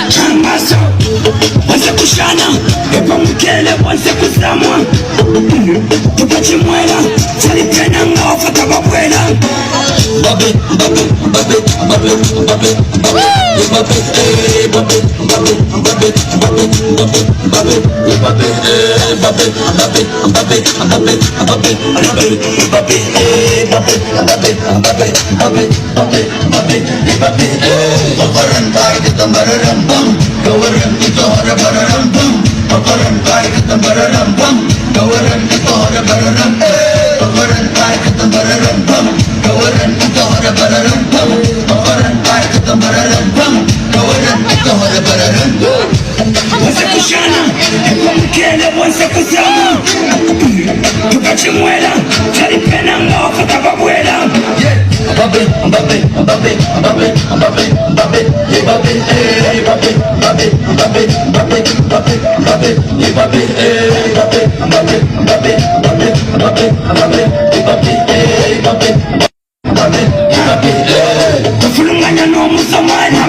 Chamaso wanze kushana epa mkele wanze kuzamwa tukachimwela chalipena ngawafata babwela Babe, babe, babe, babe, babe, babe, babe, babe, babe, babe, babe, babe, babe, wanze kuzama tukachimwela chalipena ngawafata babwela Babe, babe, babe, babe, babe, babe, babe, babe, babe, babe, babe, babe, babe, tufulunganya n'omuzamana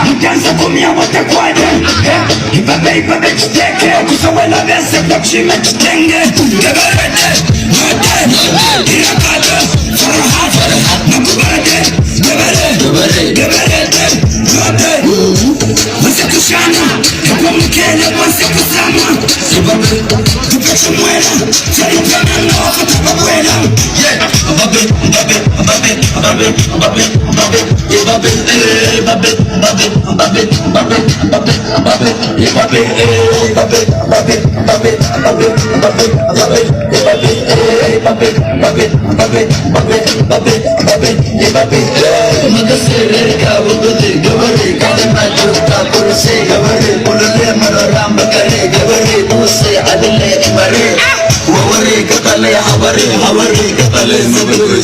mutanza kumya watekwade ibabe ibabe kiteke kusowela bese kuchime kitenge geberede note irakade farahat nakubade geberede note wase kushana epa mkele wase kuzama tukachimwela chalipena ngawafata babwela Babe, babe, babe, babe, babe, babe, babe, babe, babe, babe, babe, babe, babe,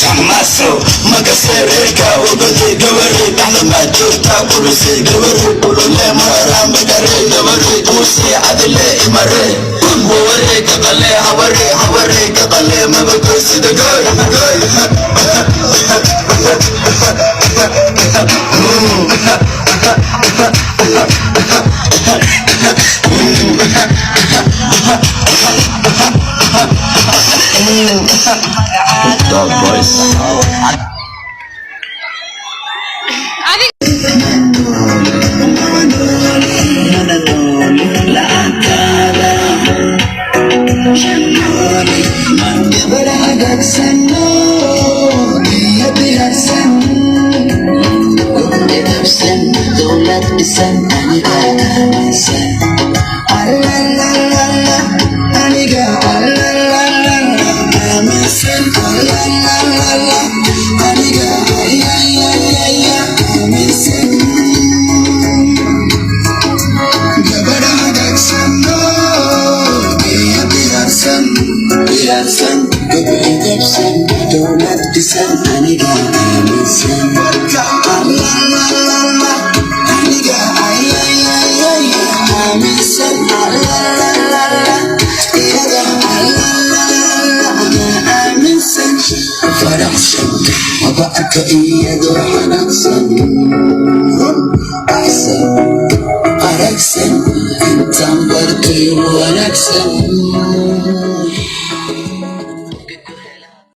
Chamaso magasereka wabade gawari dahma jota kursi gawari ulule maramba gare gawari kursi adle imare wawari kabale hawari kabale mabakursi dagay Dog voice. Don't let the sun aniga listen. Aniga listen. Listen. Production. Abaka iyado hanaksan. Accent. Intam barki hanaksan.